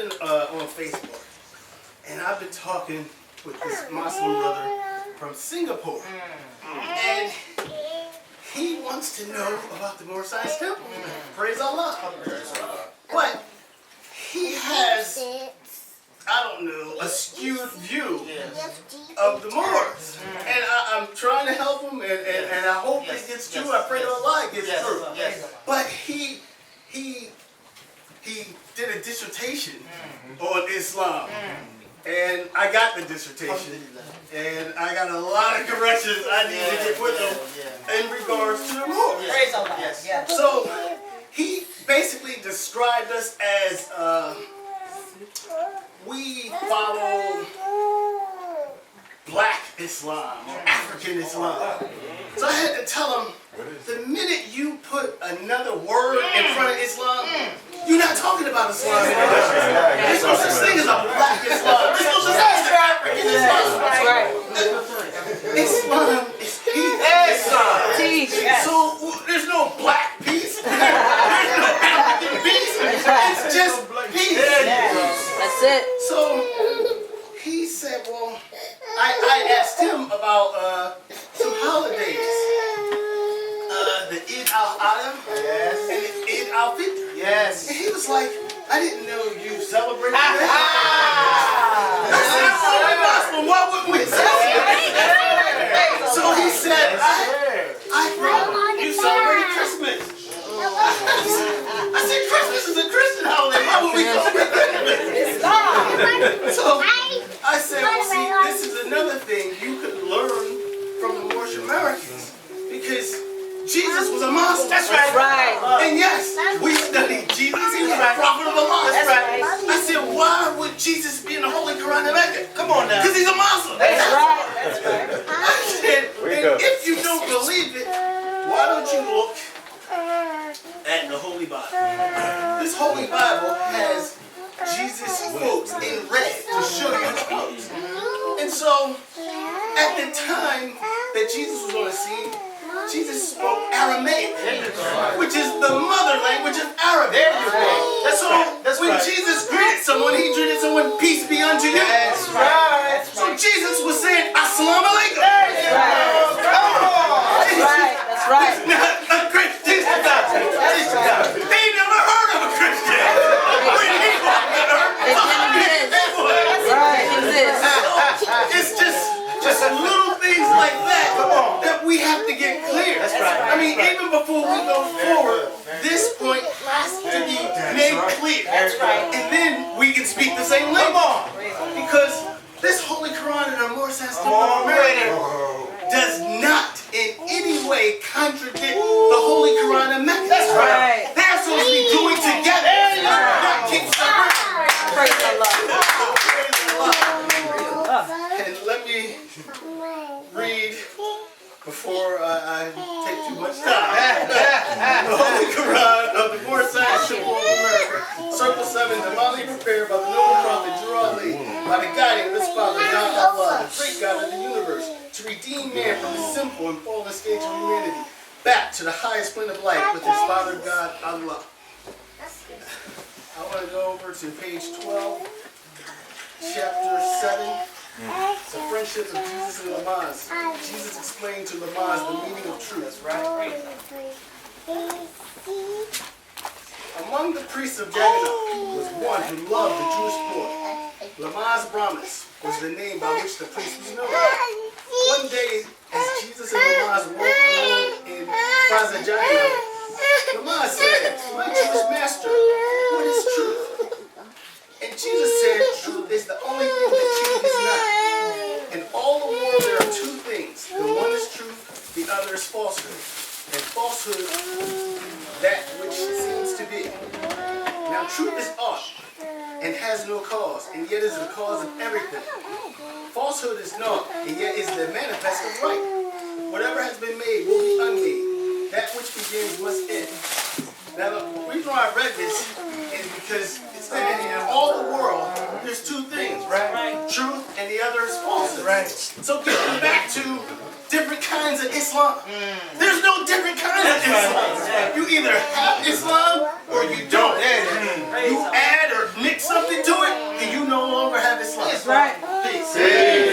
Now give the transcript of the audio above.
been on Facebook, and I've been talking with this Moslem brother from Singapore, and he wants to know about the Moorish Temple. Praise Allah. But he has, I don't know, a skewed view of the Moors. And I'm trying to help him, and I hope it gets true. I pray to Allah it gets true. But he did a dissertation on Islam. And I got the dissertation. And I got a lot of corrections I need to get with him in regards to the Moors. Praise Allah. So he basically described us as we follow Black Islam or African Islam. So I had to tell him, the minute you put another word in front of Islam, you're not talking about Islam anymore. There's no such thing as a Black Islam. There's no such thing as an African Islam. Islam is peace. So there's no black peace. There's no African peace. It's just peace. That's it. So he said, well, I asked him about some holidays. The Eid al-Adha and the Eid al-Fitr. Yes. And he was like, I didn't know you celebrated that. I said, I'm Muslim, why wouldn't we celebrate? So he said, I thought you celebrated Christmas. I said, Christmas is a Christian holiday, why would we celebrate Christmas? So I said, well, see, this is another thing you could learn from the Moorish Americans, because Jesus was a Muslim. That's right. And yes, we studied Jesus. He was a prophet of Allah. That's right. I said, why would Jesus be in the Holy Quran in Mecca? Come on now. Because he's a Muslim. That's right. That's right. I said, and if you don't believe it, why don't you look at the Holy Bible? This Holy Bible has Jesus' quotes in red to show you the quotes. And so, at the time that Jesus was on the scene, Jesus spoke Aramaic, which is the mother language of Arabic. There you go. So when Jesus greeted someone, he greeted someone, peace be unto you. That's right. So Jesus was saying, Assalamu alaikum. Come on. That's right. He's not a Christian. They never heard of a Christian. When he walked the earth, it's just little things like that that we have to get clear. That's right. I mean, even before we go forward, this point has to be made clear. That's right. And then we can speak the same language. Because this Holy Quran in our Moorish American does not in any way contradict the Holy Quran in Mecca. That's right. They're supposed to be doing together. Not keep separate. Praise Allah. And let me read before I take too much time. The Holy Quran of the Moorish Temple of America, Circle 7, divinely prepared by the noble prophet Jurali, by the guiding of his father, God Allah, the great God of the universe, to redeem man from his sinful and fallen stage of humanity, back to the highest plane of light with his father, God Allah. I want to go over to page 12, chapter 7. The friendship of Jesus and Lamaz. Jesus explained to Lamaz the meaning of truth. Among the priests of Dagon was one who loved the Jewish poor. Lamaz Brahmas was the name by which the priest was known. One day, as Jesus and Lamaz walked along in Plaza Dagon, Lamaz said, "My Jewish master, what is truth?" And Jesus said, truth is the only thing that changes not. In all the world there are two things. The one is truth, the other is falsehood. And falsehood, that which seems to be. Now truth is aught, and has no cause, and yet is the cause of everything. Falsehood is naught, and yet is the manifest of right. Whatever has been made will be unmade. That which begins must end. Now the reason why I read this is because it's that in all the world, there's two things, right? Truth and the other is falsehood. Right. So getting back to different kinds of Islam. There's no different kinds of Islam. You either have Islam or you don't. You add or mix something to it, and you no longer have Islam. That's right. Peace.